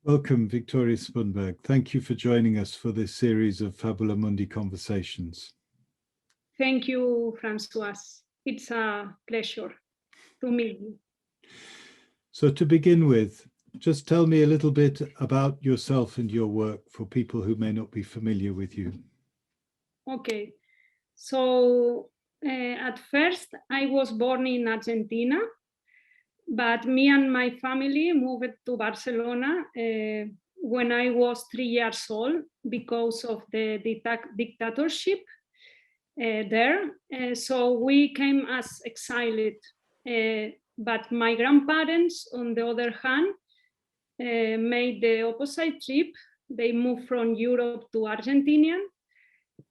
Welcome, Victoria Spunberg. Thank you for joining us for this series of Fabula Mundi conversations. Thank you, Francois. It's a pleasure to meet you. So to begin with, just tell me a little bit about yourself and your work for people who may not be familiar with you. Okay, so at first I was born in Argentina, but me and my family moved to Barcelona when I was 3 years old because of the dictatorship there. So we came as exiled, but my grandparents, on the other hand, made the opposite trip. They moved from Europe to Argentina,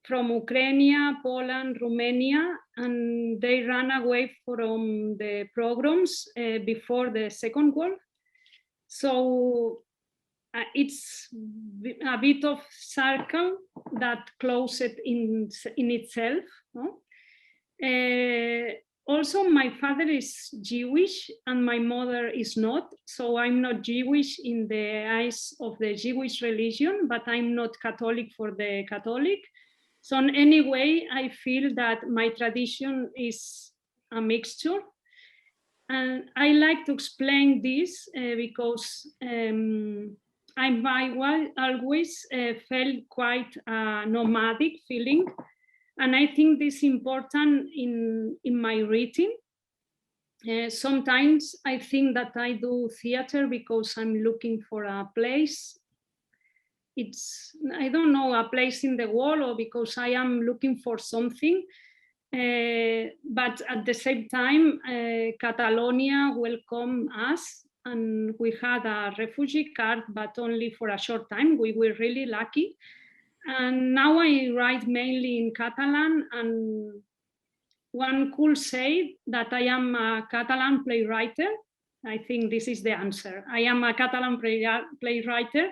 from Ukraine, Poland, Romania, and they ran away from the pogroms before the Second World. So it's a bit of circle that closed in itself. No? Also, my father is Jewish and my mother is not. So I'm not Jewish in the eyes of the Jewish religion, but I'm not Catholic for the Catholic. So in any way, I feel that my tradition is a mixture. And I like to explain this because I always felt quite a nomadic feeling. And I think this is important in my writing. Sometimes I think that I do theater because I'm looking for a place. It's, I don't know, a place in the world, or because I am looking for something. But at the same time, Catalonia welcomed us and we had a refugee card, but only for a short time. We were really lucky. And now I write mainly in Catalan, and one could say that I am a Catalan playwright. I think this is the answer. I am a Catalan playwright,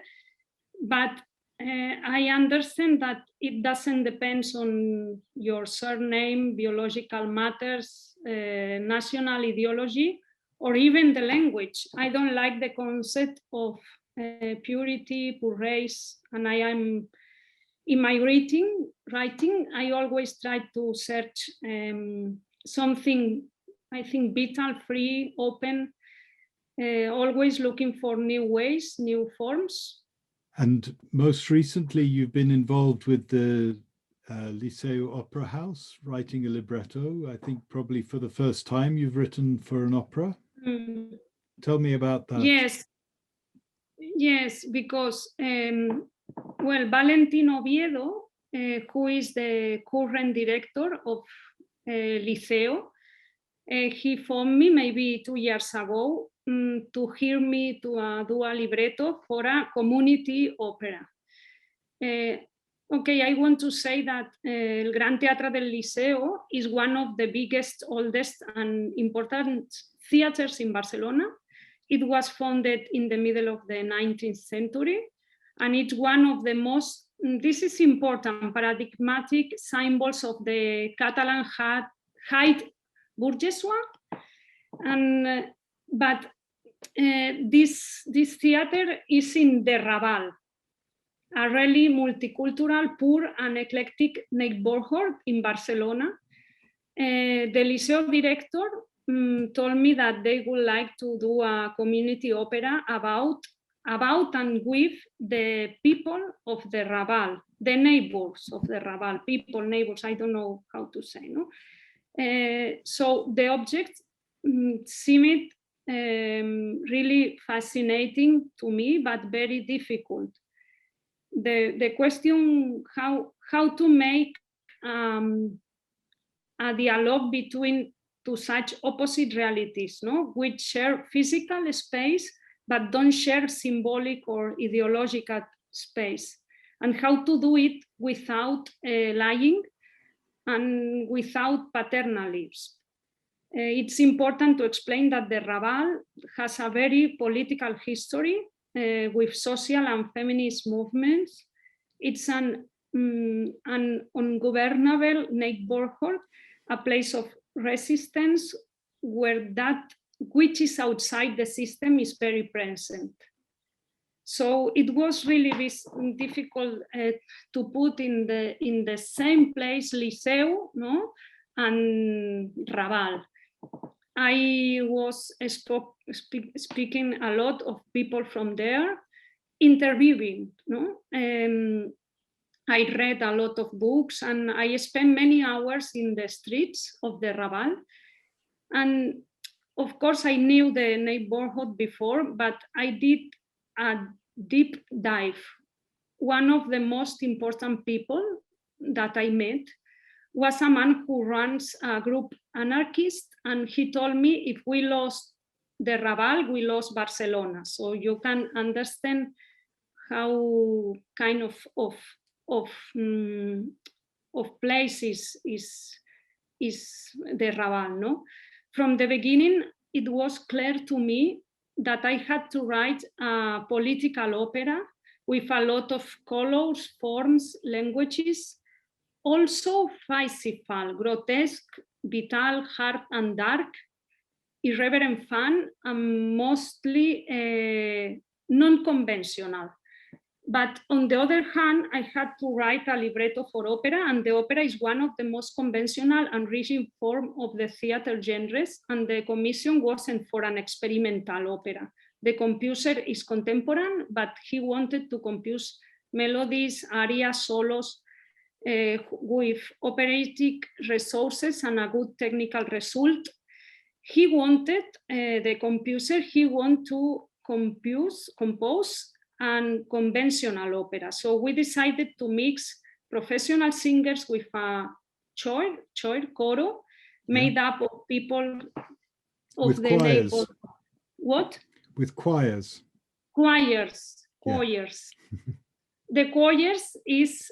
but I understand that it doesn't depend on your surname, biological matters, national ideology, or even the language. I don't like the concept of purity, pure race, and I am, in my writing, I always try to search something, I think, vital, free, open, always looking for new ways, new forms. And most recently, you've been involved with the Liceo Opera House, writing a libretto. I think probably for the first time you've written for an opera. Mm. Tell me about that. Yes, because, well, Valentin Oviedo, who is the current director of Liceo, he phoned me maybe 2 years ago to hear me to do a libretto for a community opera. Okay, I want to say that El Gran Teatre del Liceo is one of the biggest, oldest, and important theaters in Barcelona. It was founded in the middle of the 19th century, and it's one of the most, this is important, paradigmatic symbols of the Catalan high bourgeoisie. And but this theater is in the Raval, a really multicultural, poor and eclectic neighborhood in Barcelona. The Liceo director told me that they would like to do a community opera about and with the people of the Raval, the neighbors of the Raval, neighbors, I don't know how to say, no? So the object seemed really fascinating to me, but very difficult. The question how to make a dialogue between two such opposite realities, no, which share physical space but don't share symbolic or ideological space, and how to do it without lying and without paternalism. It's important to explain that the Raval has a very political history with social and feminist movements. It's an ungovernable neighborhood, a place of resistance where that which is outside the system is very present. So it was really difficult to put in the same place Liceu, no, and Raval. I was speaking a lot of people from there, interviewing, no. I read a lot of books, and I spent many hours in the streets of the Raval. And of course, I knew the neighborhood before, but I did a deep dive. One of the most important people that I met was a man who runs a group Anarchist, and he told me if we lost the Raval, we lost Barcelona. So you can understand how kind of place is the Raval, no? From the beginning, it was clear to me that I had to write a political opera with a lot of colors, forms, languages, also Parsifal, grotesque, vital, hard and dark, irreverent fun, and mostly non-conventional. But on the other hand, I had to write a libretto for opera, and the opera is one of the most conventional and rigid form of the theater genres, and the commission wasn't for an experimental opera. The composer is contemporary, but he wanted to compose melodies, arias, solos, with operatic resources and a good technical result. He wanted, the composer, he wanted to compose and conventional opera. So we decided to mix professional singers with a choir coro, made up of people of with the choirs. neighborhood. What? With choirs. Choirs. Yeah. The choirs is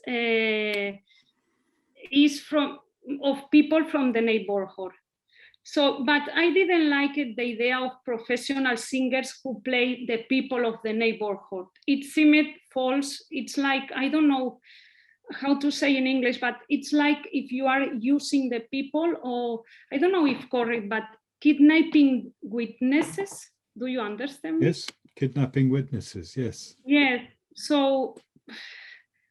of people from the neighborhood. So, but I didn't like it, the idea of professional singers who play the people of the neighborhood. It seemed false. It's like, I don't know how to say in English, but it's like if you are using the people, or I don't know if correct, but kidnapping witnesses. Do you understand me? Yes, kidnapping witnesses, yes. Yes, so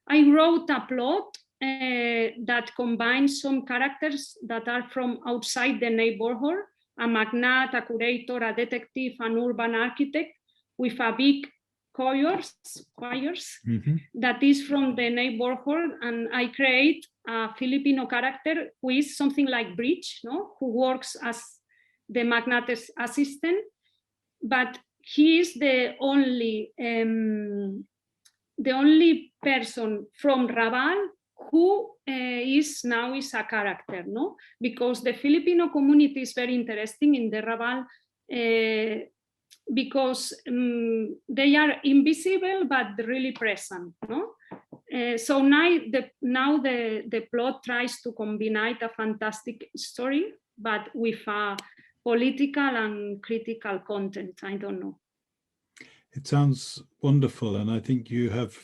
I wrote a plot that combines some characters that are from outside the neighborhood, a magnate, a curator, a detective, an urban architect, with a big choirs that is from the neighborhood, and I create a Filipino character who is something like Bridge, no? Who works as the magnate's assistant, but he is the only person from Raval who is a character, no? Because the Filipino community is very interesting in the Raval because they are invisible but really present, no? So now the plot tries to combine a fantastic story, but with a political and critical content. I don't know. It sounds wonderful, and I think you have.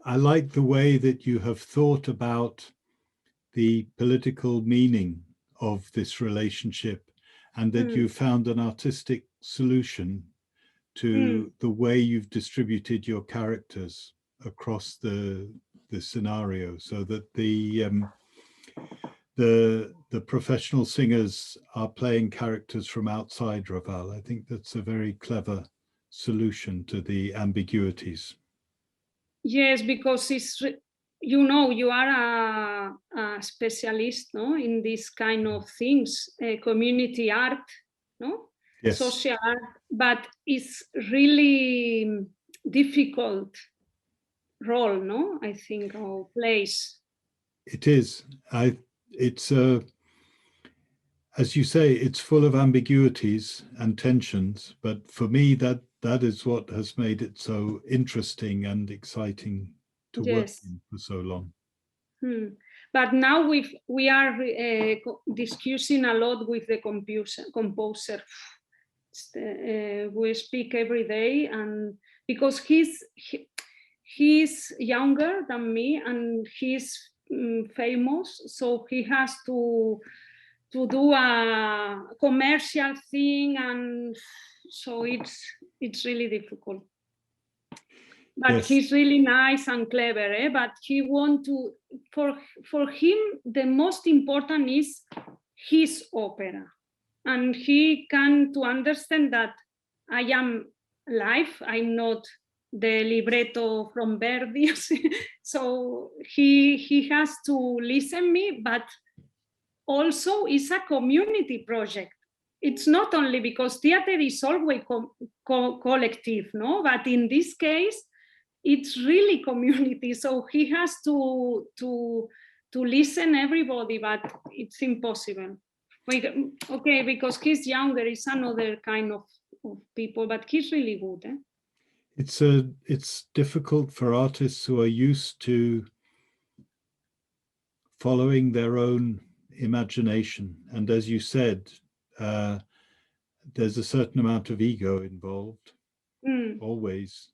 I like the way that you have thought about the political meaning of this relationship, and that you found an artistic solution to the way you've distributed your characters across the scenario, so that the professional singers are playing characters from outside Raval. I think that's a very clever solution to the ambiguities. Yes, because it's, you know, you are a specialist, no, in this kind of things, community art, no, yes. Social art, but it's really difficult role, no, I think, or place. It is. It's as you say, it's full of ambiguities and tensions, but for me that is what has made it so interesting and exciting to work in for so long. But now we are discussing a lot with the composer. We speak every day, and because he's younger than me and he's famous, so he has to do a commercial thing, and so it's really difficult. But Yes. he's really nice and clever, but he want to, for him, the most important is his opera. And he can to understand that I am live, I'm not the libretto from Verdi. So he has to listen me, but also it's a community project. It's not only because theater is always collective, no? But in this case, it's really community. So he has to listen everybody, but it's impossible. Okay, because he's younger, it's another kind of people, but he's really good. It's difficult for artists who are used to following their own imagination, and as you said, there's a certain amount of ego involved, always,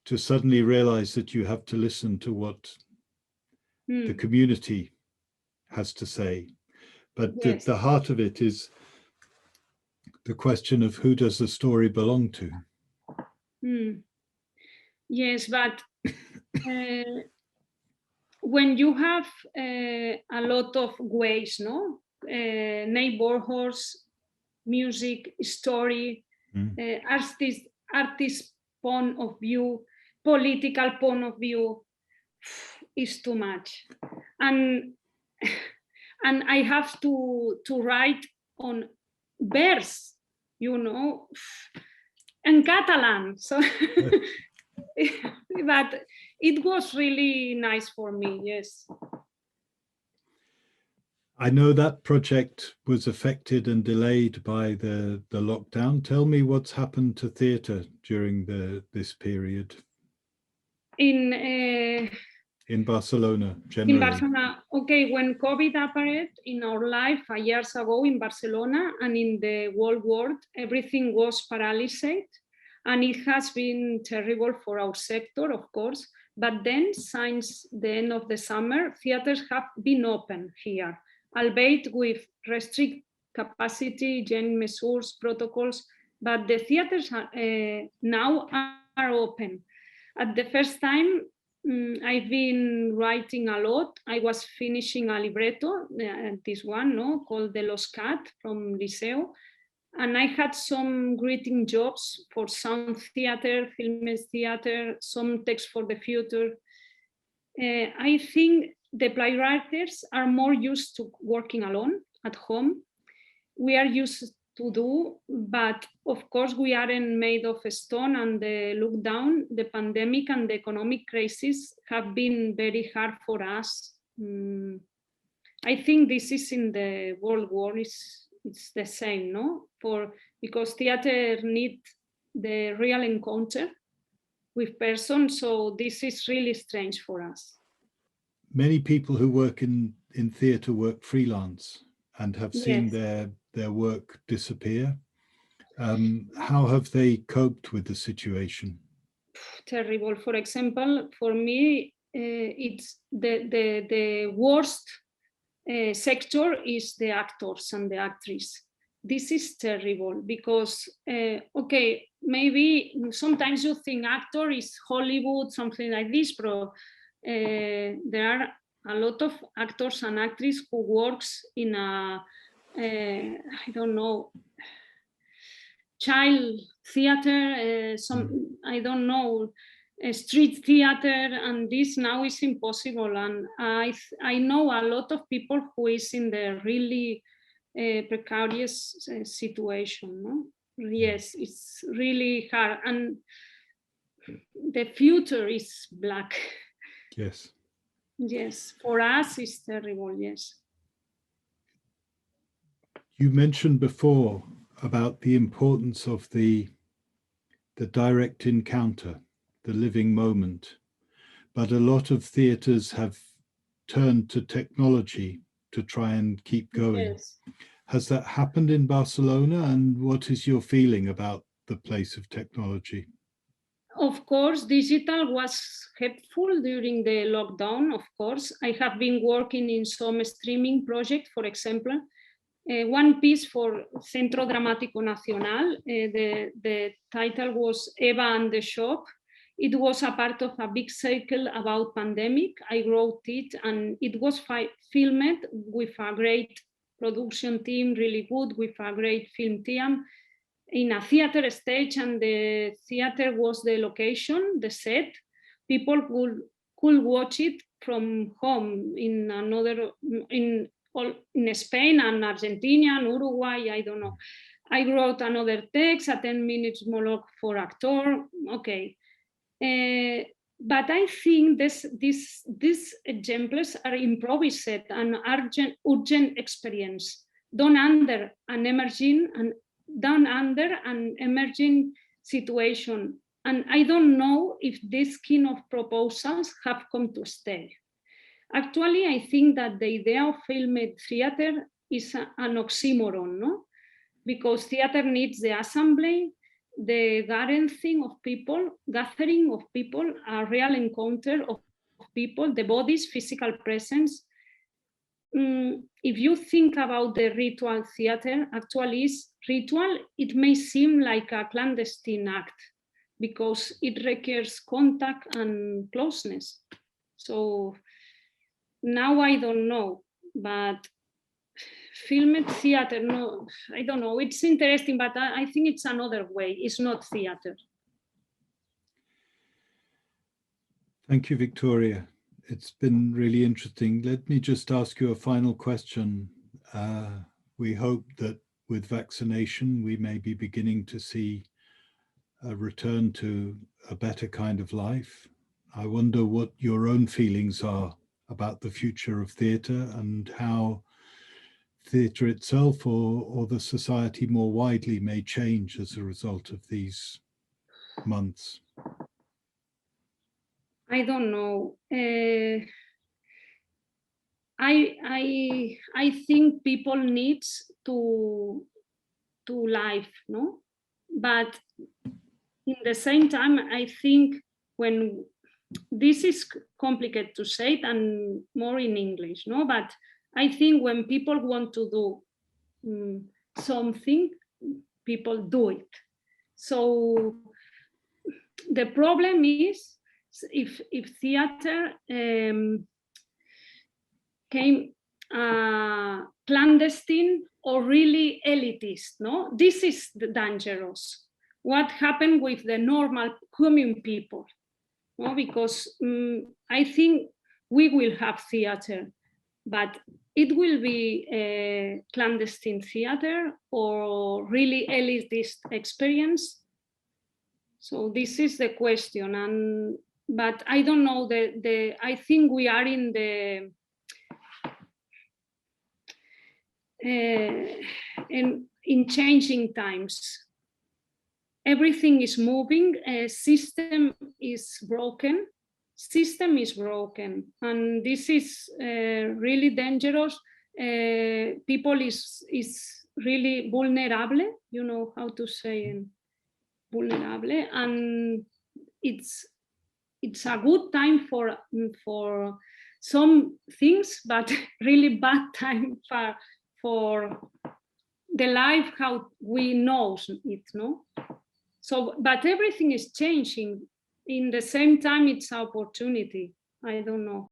to suddenly realize that you have to listen to what the community has to say. But yes, the heart of it is the question of who does the story belong to. Yes, but when you have a lot of ways, no, neighborhoods, music, story, artist point of view, political point of view, is too much, and I have to write on verse, you know, and Catalan. So, but it was really nice for me. Yes. I know that project was affected and delayed by the lockdown. Tell me what's happened to theatre during this period. In Barcelona, generally. In Barcelona, okay, when COVID appeared in our life years ago in Barcelona and in the whole world, everything was paralyzed, and it has been terrible for our sector, of course. But then, since the end of the summer, theaters have been open here, albeit with restricted capacity, hygiene measures, protocols, but the theaters now are open. At the first time, I've been writing a lot. I was finishing a libretto, this one, no, called The Lost Cat from Liceo. And I had some greeting jobs for sound theater, film theater, some text for the future. I think the playwrights are more used to working alone at home. We are used to do, but of course we aren't made of stone, and the lockdown, the pandemic and the economic crisis have been very hard for us. I think this is in the world war, it's the same, no? Because theater need the real encounter with persons, so this is really strange for us. Many people who work in theatre work freelance and have seen their work disappear. How have they coped with the situation? Terrible. For example, for me, it's the worst sector is the actors and the actresses. This is terrible because, okay, maybe sometimes you think actor is Hollywood, something like this, but there are a lot of actors and actresses who works in a, I don't know, child theater, I don't know, street theater, and this now is impossible. And I know a lot of people who is in the really precarious situation. No? Yes, it's really hard, and the future is black. Yes. Yes, for us it's terrible. Yes. You mentioned before about the importance of the direct encounter, the living moment, but a lot of theatres have turned to technology to try and keep going. Yes. Has that happened in Barcelona, and what is your feeling about the place of technology? Of course, digital was helpful during the lockdown, of course. I have been working in some streaming project, for example, one piece for Centro Dramático Nacional. The title was Eva and the Shop. It was a part of a big cycle about pandemic. I wrote it, and it was filmed with a great production team, really good, with a great film team, in a theater stage, and the theater was the location, the set. People could watch it from home in Spain and Argentina and Uruguay, I don't know. I wrote another text, a 10-minute monologue for actor, okay. But I think these exemplars are improvised and urgent experience, done under an emerging situation. And I don't know if this kind of proposals have come to stay. Actually, I think that the idea of filmed theater is an oxymoron, no? Because theater needs the assembly, the gathering of people, a real encounter of people, the body's physical presence. If you think about the ritual theater, actually is ritual, it may seem like a clandestine act because it requires contact and closeness. So now I don't know, but filmed theater, no, I don't know. It's interesting, but I think it's another way. It's not theater. Thank you, Victoria. It's been really interesting. Let me just ask you a final question. We hope that with vaccination, we may be beginning to see a return to a better kind of life. I wonder what your own feelings are about the future of theatre and how theatre itself or the society more widely may change as a result of these months. I don't know. I think people need to live, no? But in the same time, I think when this is complicated to say it and more in English, no? But I think when people want to do something, people do it. So the problem is if theater came clandestine or really elitist, no? This is dangerous. What happened with the normal common people? No? Because I think we will have theater, but it will be a clandestine theater or really elitist experience. So this is the question, but I don't know. I think we are in the in changing times. Everything is moving. System is broken, and this is really dangerous. People is really vulnerable. You know how to say vulnerable, and it's a good time for some things, but really bad time for the life how we know it, no? So, but everything is changing. In the same time, it's an opportunity. I don't know.